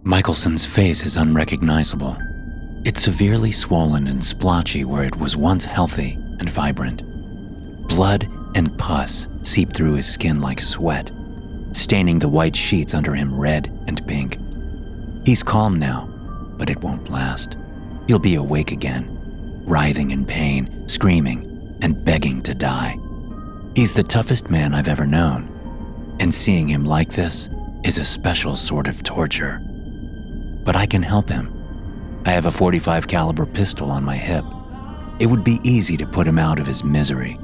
Michelson's face is unrecognizable. It's severely swollen and splotchy where it was once healthy and vibrant. Blood and pus seep through his skin like sweat, staining the white sheets under him red and pink. He's calm now, but it won't last. He'll be awake again, writhing in pain, screaming, and begging to die. He's the toughest man I've ever known, and seeing him like this is a special sort of torture. But I can help him. I have a .45 caliber pistol on my hip. It would be easy to put him out of his misery.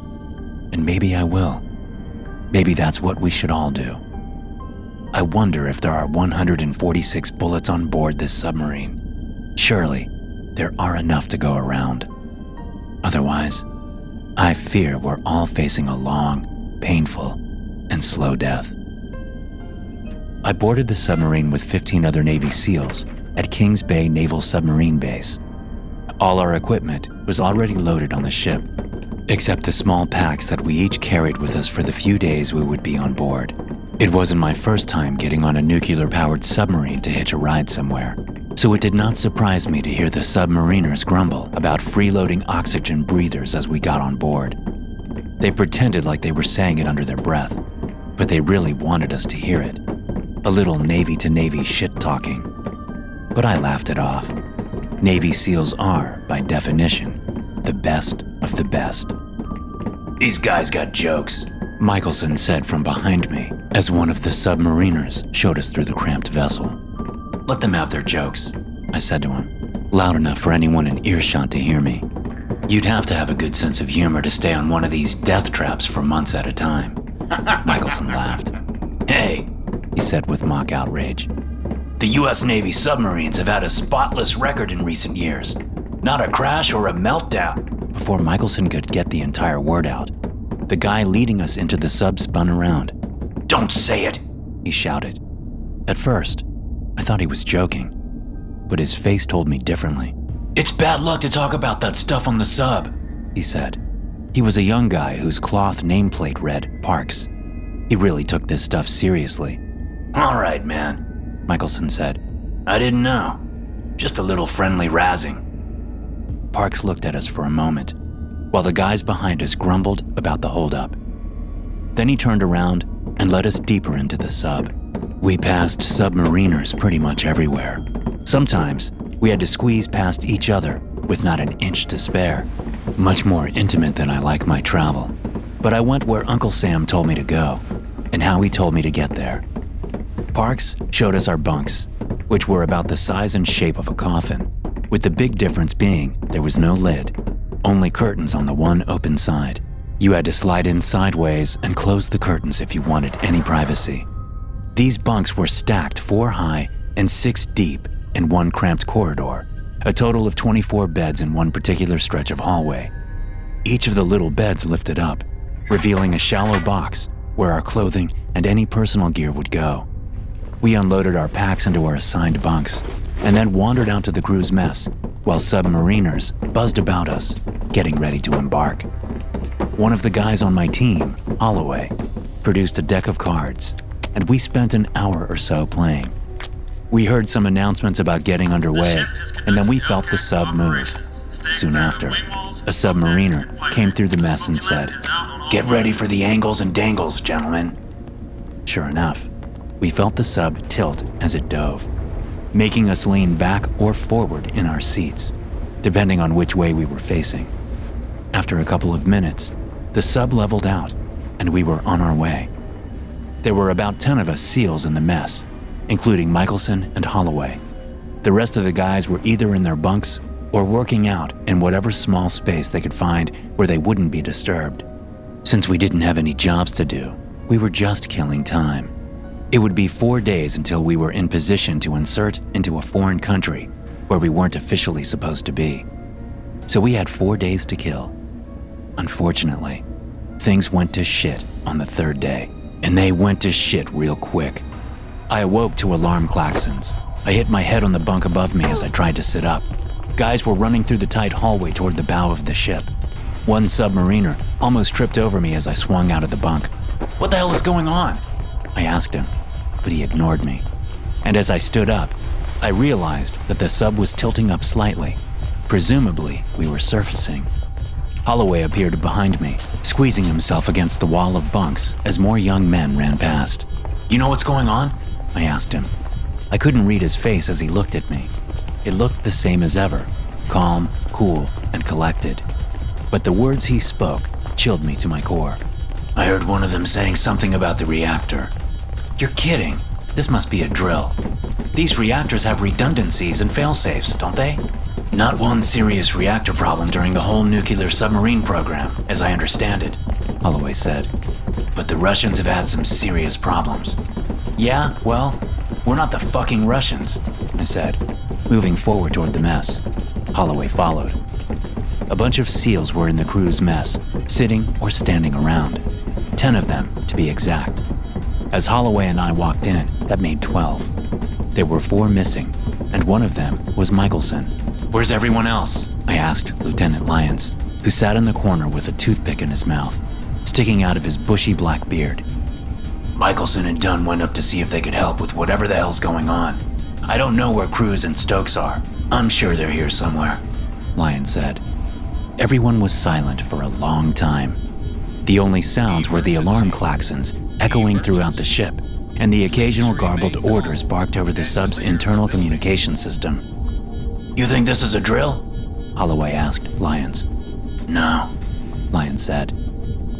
And maybe I will. Maybe that's what we should all do. I wonder if there are 146 bullets on board this submarine. Surely, there are enough to go around. Otherwise, I fear we're all facing a long, painful, and slow death. I boarded the submarine with 15 other Navy SEALs at Kings Bay Naval Submarine Base. All our equipment was already loaded on the ship, except the small packs that we each carried with us for the few days we would be on board. It wasn't my first time getting on a nuclear-powered submarine to hitch a ride somewhere, so it did not surprise me to hear the submariners grumble about freeloading oxygen breathers as we got on board. They pretended like they were saying it under their breath, but they really wanted us to hear it. A little Navy-to-Navy shit-talking. But I laughed it off. Navy SEALs are, by definition, the best of the best. These guys got jokes, Michelson said from behind me as one of the submariners showed us through the cramped vessel. Let them have their jokes, I said to him, loud enough for anyone in earshot to hear me. You'd have to have a good sense of humor to stay on one of these death traps for months at a time. Michelson laughed. Hey, he said with mock outrage. The U.S. Navy submarines have had a spotless record in recent years. Not a crash or a meltdown. Before Michelson could get the entire word out, the guy leading us into the sub spun around. Don't say it, he shouted. At first, I thought he was joking, but his face told me differently. It's bad luck to talk about that stuff on the sub, he said. He was a young guy whose cloth nameplate read Parks. He really took this stuff seriously. All right, man, Michelson said. I didn't know. Just a little friendly razzing. Parks looked at us for a moment, while the guys behind us grumbled about the holdup. Then he turned around and led us deeper into the sub. We passed submariners pretty much everywhere. Sometimes, we had to squeeze past each other with not an inch to spare. Much more intimate than I like my travel. But I went where Uncle Sam told me to go, and how he told me to get there. Parks showed us our bunks, which were about the size and shape of a coffin, with the big difference being there was no lid, only curtains on the one open side. You had to slide in sideways and close the curtains if you wanted any privacy. These bunks were stacked 4 high and 6 deep in one cramped corridor, a total of 24 beds in one particular stretch of hallway. Each of the little beds lifted up, revealing a shallow box where our clothing and any personal gear would go. We unloaded our packs into our assigned bunks, and then wandered out to the crew's mess, while submariners buzzed about us, getting ready to embark. One of the guys on my team, Holloway, produced a deck of cards, and we spent an hour or so playing. We heard some announcements about getting underway, and then we felt the sub move. Soon after, a submariner came through the mess and said, "Get ready for the angles and dangles, gentlemen." Sure enough, we felt the sub tilt as it dove, making us lean back or forward in our seats, depending on which way we were facing. After a couple of minutes, the sub leveled out, and we were on our way. There were about 10 of us SEALs in the mess, including Michelson and Holloway. The rest of the guys were either in their bunks or working out in whatever small space they could find where they wouldn't be disturbed. Since we didn't have any jobs to do, we were just killing time. It would be 4 days until we were in position to insert into a foreign country where we weren't officially supposed to be. So we had 4 days to kill. Unfortunately, things went to shit on the 3rd day, and they went to shit real quick. I awoke to alarm klaxons. I hit my head on the bunk above me as I tried to sit up. Guys were running through the tight hallway toward the bow of the ship. One submariner almost tripped over me as I swung out of the bunk. "What the hell is going on?" I asked him, but he ignored me. And as I stood up, I realized that the sub was tilting up slightly. Presumably, we were surfacing. Holloway appeared behind me, squeezing himself against the wall of bunks as more young men ran past. You know what's going on? I asked him. I couldn't read his face as he looked at me. It looked the same as ever, calm, cool, and collected. But the words he spoke chilled me to my core. I heard one of them saying something about the reactor. You're kidding. This must be a drill. These reactors have redundancies and fail-safes, don't they? Not one serious reactor problem during the whole nuclear submarine program, as I understand it, Holloway said. But the Russians have had some serious problems. Yeah, well, we're not the fucking Russians, I said, moving forward toward the mess. Holloway followed. A bunch of SEALs were in the crew's mess, sitting or standing around. 10 of them, to be exact. As Holloway and I walked in, that made 12. There were 4 missing, and one of them was Michelson. Where's everyone else? I asked Lieutenant Lyons, who sat in the corner with a toothpick in his mouth, sticking out of his bushy black beard. Michelson and Dunn went up to see if they could help with whatever the hell's going on. I don't know where Cruz and Stokes are. I'm sure they're here somewhere, Lyons said. Everyone was silent for a long time. The only sounds were the alarm klaxons echoing throughout the ship, and the occasional garbled orders barked over the sub's internal communication system. You think this is a drill? Holloway asked Lyons. No, Lyons said.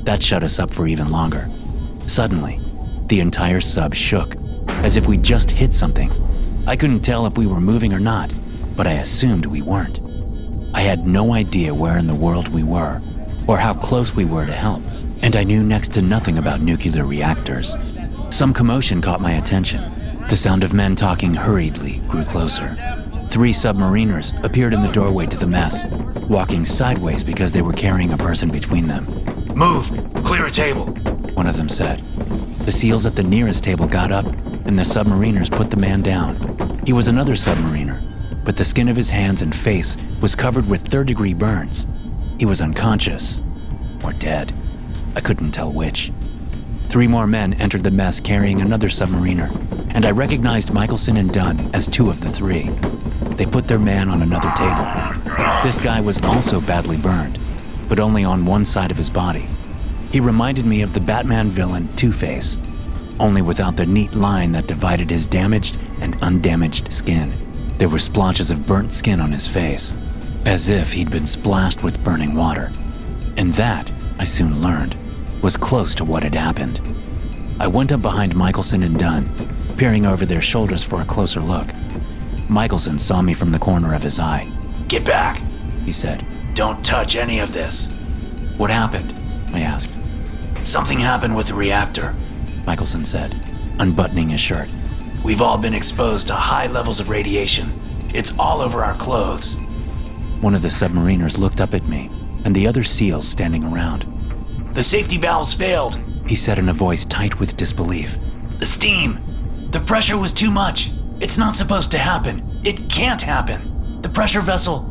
That shut us up for even longer. Suddenly, the entire sub shook, as if we just hit something. I couldn't tell if we were moving or not, but I assumed we weren't. I had no idea where in the world we were, or how close we were to help, and I knew next to nothing about nuclear reactors. Some commotion caught my attention. The sound of men talking hurriedly grew closer. 3 submariners appeared in the doorway to the mess, walking sideways because they were carrying a person between them. Move! Clear a table! One of them said. The SEALs at the nearest table got up, and the submariners put the man down. He was another submariner, but the skin of his hands and face was covered with third-degree burns. He was unconscious, or dead. I couldn't tell which. 3 more men entered the mess carrying another submariner, and I recognized Michelson and Dunn as 2 of the 3. They put their man on another table. This guy was also badly burned, but only on one side of his body. He reminded me of the Batman villain Two-Face, only without the neat line that divided his damaged and undamaged skin. There were splotches of burnt skin on his face, as if he'd been splashed with burning water. And that, I soon learned, was close to what had happened. I went up behind Michelson and Dunn, peering over their shoulders for a closer look. Michelson saw me from the corner of his eye. Get back, he said. Don't touch any of this. What happened? I asked. Something happened with the reactor, Michelson said, unbuttoning his shirt. We've all been exposed to high levels of radiation. It's all over our clothes. One of the submariners looked up at me, and the other SEALs standing around. The safety valves failed, he said in a voice tight with disbelief. The steam. The pressure was too much. It's not supposed to happen. It can't happen. The pressure vessel.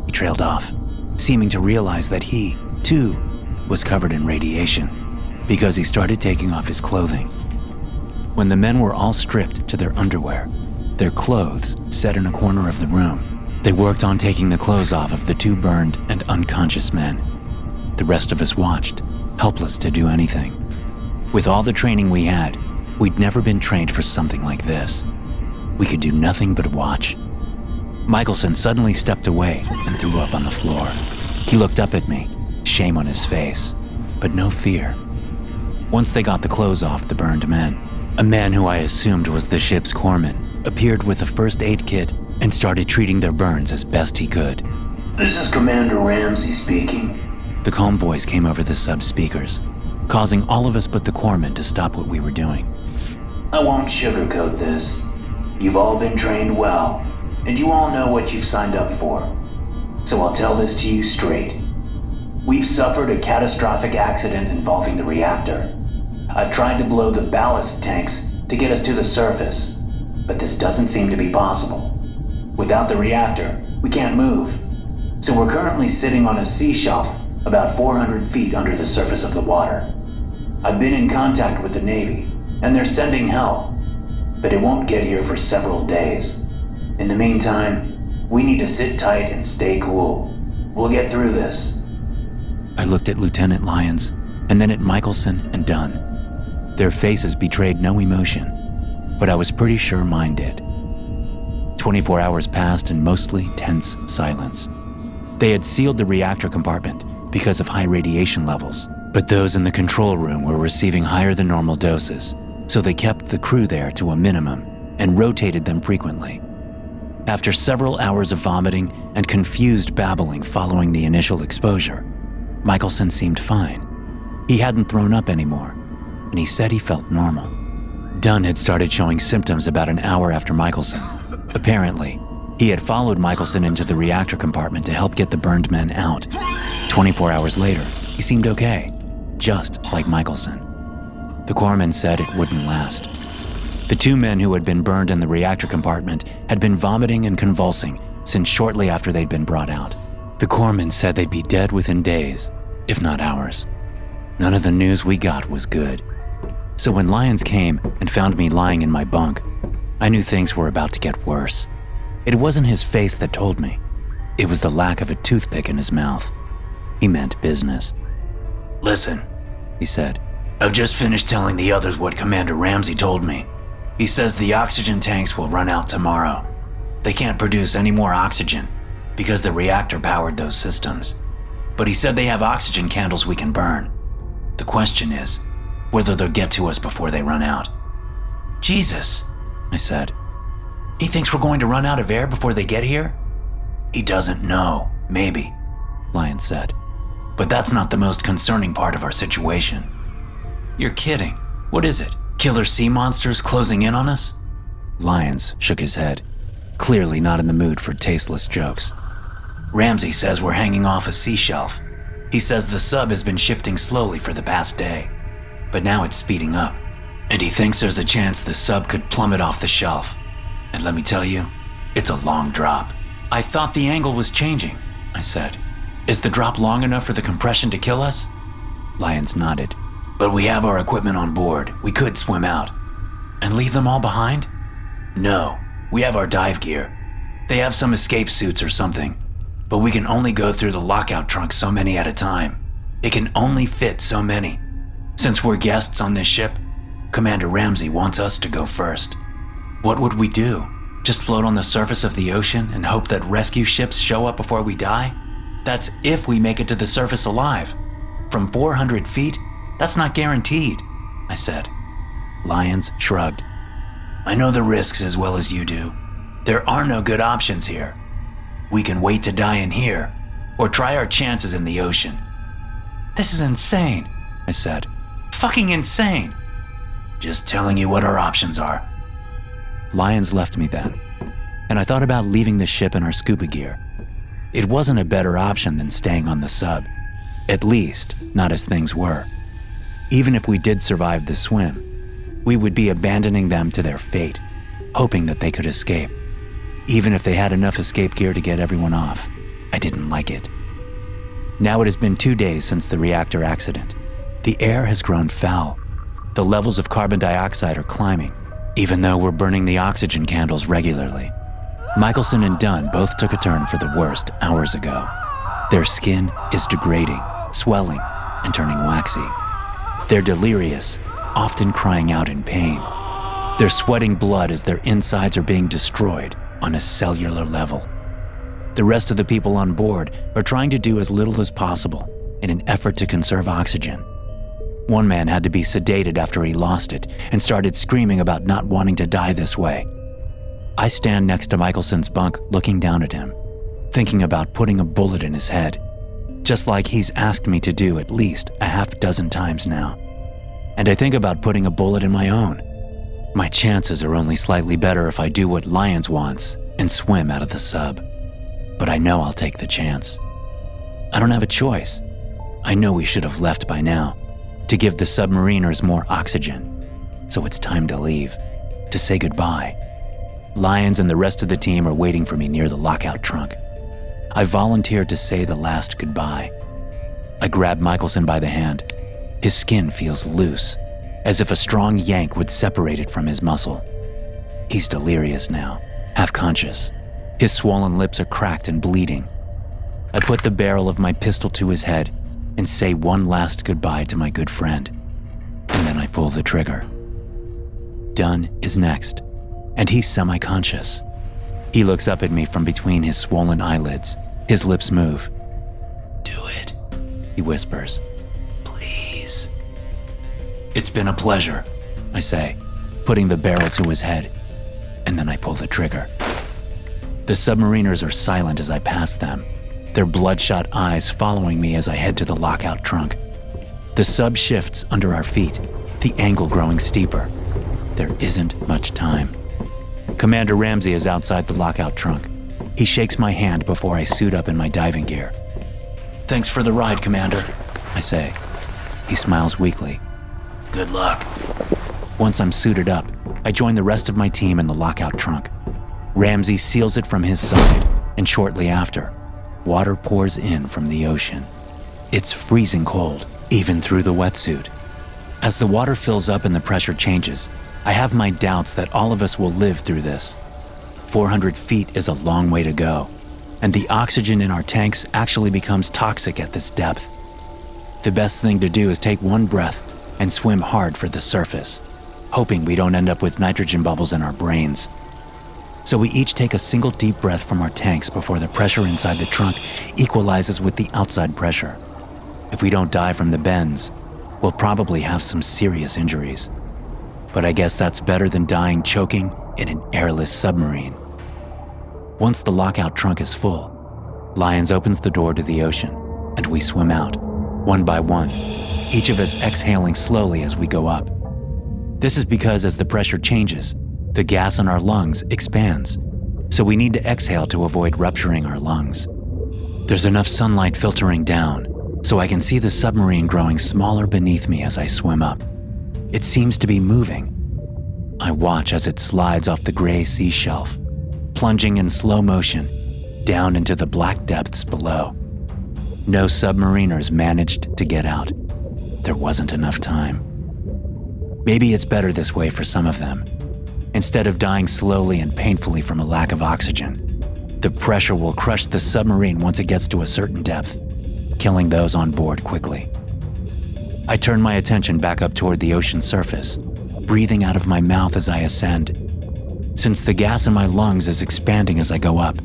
He trailed off, seeming to realize that he, too, was covered in radiation, because he started taking off his clothing. When the men were all stripped to their underwear, their clothes set in a corner of the room, they worked on taking the clothes off of the 2 burned and unconscious men. The rest of us watched, helpless to do anything. With all the training we had, we'd never been trained for something like this. We could do nothing but watch. Michelson suddenly stepped away and threw up on the floor. He looked up at me, shame on his face, but no fear. Once they got the clothes off the burned men, a man who I assumed was the ship's corpsman appeared with a first aid kit and started treating their burns as best he could. This is Commander Ramsey speaking. The calm voice came over the sub speakers, causing all of us but the corpsman to stop what we were doing. I won't sugarcoat this. You've all been trained well, and you all know what you've signed up for. So I'll tell this to you straight. We've suffered a catastrophic accident involving the reactor. I've tried to blow the ballast tanks to get us to the surface, but this doesn't seem to be possible. Without the reactor, we can't move. So we're currently sitting on a sea shelf about 400 feet under the surface of the water. I've been in contact with the Navy, and they're sending help, but it won't get here for several days. In the meantime, we need to sit tight and stay cool. We'll get through this. I looked at Lieutenant Lyons and then at Michelson and Dunn. Their faces betrayed no emotion, but I was pretty sure mine did. 24 hours passed in mostly tense silence. They had sealed the reactor compartment because of high radiation levels, but those in the control room were receiving higher than normal doses, so they kept the crew there to a minimum and rotated them frequently. After several hours of vomiting and confused babbling following the initial exposure, Michelson seemed fine. He hadn't thrown up anymore, and he said he felt normal. Dunn had started showing symptoms about an hour after Michelson. Apparently, he had followed Michelson into the reactor compartment to help get the burned men out. 24 hours later, he seemed okay, just like Michelson. The corpsman said it wouldn't last. The two men who had been burned in the reactor compartment had been vomiting and convulsing since shortly after they'd been brought out. The corpsman said they'd be dead within days, if not hours. None of the news we got was good. So when Lyons came and found me lying in my bunk, I knew things were about to get worse. It wasn't his face that told me. It was the lack of a toothpick in his mouth. He meant business. Listen, he said. I've just finished telling the others what Commander Ramsey told me. He says the oxygen tanks will run out tomorrow. They can't produce any more oxygen because the reactor powered those systems. But he said they have oxygen candles we can burn. The question is whether they'll get to us before they run out. Jesus, I said. He thinks we're going to run out of air before they get here? He doesn't know, maybe, Lyons said. But that's not the most concerning part of our situation. You're kidding. What is it? Killer sea monsters closing in on us? Lyons shook his head, clearly not in the mood for tasteless jokes. Ramsey says we're hanging off a sea shelf. He says the sub has been shifting slowly for the past day, but now it's speeding up. And he thinks there's a chance the sub could plummet off the shelf. And let me tell you, it's a long drop. I thought the angle was changing, I said. Is the drop long enough for the compression to kill us? Lyons nodded. But we have our equipment on board. We could swim out. And leave them all behind? No, we have our dive gear. They have some escape suits or something. But we can only go through the lockout trunk so many at a time. It can only fit so many. Since we're guests on this ship, Commander Ramsey wants us to go first. What would we do? Just float on the surface of the ocean and hope that rescue ships show up before we die? That's if we make it to the surface alive. From 400 feet, that's not guaranteed, I said. Lyons shrugged. I know the risks as well as you do. There are no good options here. We can wait to die in here, or try our chances in the ocean. This is insane, I said. Fucking insane. Just telling you what our options are. Lyons left me then, and I thought about leaving the ship in our scuba gear. It wasn't a better option than staying on the sub, at least not as things were. Even if we did survive the swim, we would be abandoning them to their fate, hoping that they could escape. Even if they had enough escape gear to get everyone off, I didn't like it. Now it has been 2 days since the reactor accident. The air has grown foul. The levels of carbon dioxide are climbing, even though we're burning the oxygen candles regularly. Michelson and Dunn both took a turn for the worst hours ago. Their skin is degrading, swelling, and turning waxy. They're delirious, often crying out in pain. They're sweating blood as their insides are being destroyed on a cellular level. The rest of the people on board are trying to do as little as possible in an effort to conserve oxygen. One man had to be sedated after he lost it and started screaming about not wanting to die this way. I stand next to Michelson's bunk looking down at him, thinking about putting a bullet in his head, just like he's asked me to do at least a half dozen times now. And I think about putting a bullet in my own. My chances are only slightly better if I do what Lyons wants and swim out of the sub. But I know I'll take the chance. I don't have a choice. I know we should have left by now, to give the submariners more oxygen. So it's time to leave, to say goodbye. Lyons and the rest of the team are waiting for me near the lockout trunk. I volunteered to say the last goodbye. I grab Michelson by the hand. His skin feels loose, as if a strong yank would separate it from his muscle. He's delirious now, half conscious. His swollen lips are cracked and bleeding. I put the barrel of my pistol to his head and say one last goodbye to my good friend. And then I pull the trigger. Dunn is next, and he's semi-conscious. He looks up at me from between his swollen eyelids. His lips move. "Do it," he whispers. "Please." "It's been a pleasure," I say, putting the barrel to his head, and then I pull the trigger. The submariners are silent as I pass them, their bloodshot eyes following me as I head to the lockout trunk. The sub shifts under our feet, the angle growing steeper. There isn't much time. Commander Ramsey is outside the lockout trunk. He shakes my hand before I suit up in my diving gear. "Thanks for the ride, Commander," I say. He smiles weakly. "Good luck." Once I'm suited up, I join the rest of my team in the lockout trunk. Ramsey seals it from his side, and shortly after, water pours in from the ocean. It's freezing cold, even through the wetsuit. As the water fills up and the pressure changes, I have my doubts that all of us will live through this. 400 feet is a long way to go, and the oxygen in our tanks actually becomes toxic at this depth. The best thing to do is take one breath and swim hard for the surface, hoping we don't end up with nitrogen bubbles in our brains. So we each take a single deep breath from our tanks before the pressure inside the trunk equalizes with the outside pressure. If we don't die from the bends, we'll probably have some serious injuries. But I guess that's better than dying choking in an airless submarine. Once the lockout trunk is full, Lyons opens the door to the ocean, and we swim out, one by one, each of us exhaling slowly as we go up. This is because as the pressure changes, the gas in our lungs expands, so we need to exhale to avoid rupturing our lungs. There's enough sunlight filtering down, so I can see the submarine growing smaller beneath me as I swim up. It seems to be moving. I watch as it slides off the gray sea shelf, plunging in slow motion down into the black depths below. No submariners managed to get out. There wasn't enough time. Maybe it's better this way for some of them. Instead of dying slowly and painfully from a lack of oxygen, the pressure will crush the submarine once it gets to a certain depth, killing those on board quickly. I turn my attention back up toward the ocean surface, breathing out of my mouth as I ascend. Since the gas in my lungs is expanding as I go up,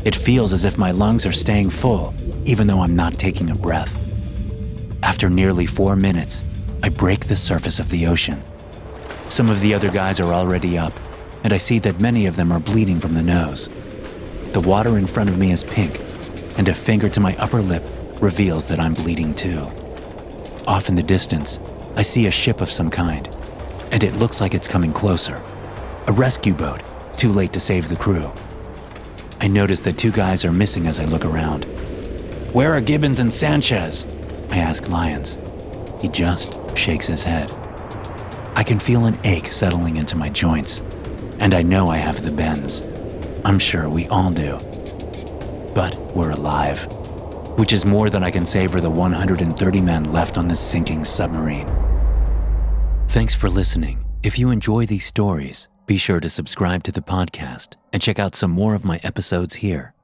it feels as if my lungs are staying full, even though I'm not taking a breath. After nearly 4 minutes, I break the surface of the ocean. Some of the other guys are already up, and I see that many of them are bleeding from the nose. The water in front of me is pink, and a finger to my upper lip reveals that I'm bleeding too. Off in the distance, I see a ship of some kind, and it looks like it's coming closer. A rescue boat, too late to save the crew. I notice that 2 guys are missing as I look around. "Where are Gibbons and Sanchez?" I ask Lyons. He just shakes his head. I can feel an ache settling into my joints, and I know I have the bends. I'm sure we all do. But we're alive, which is more than I can say for the 130 men left on this sinking submarine. Thanks for listening. If you enjoy these stories, be sure to subscribe to the podcast and check out some more of my episodes here.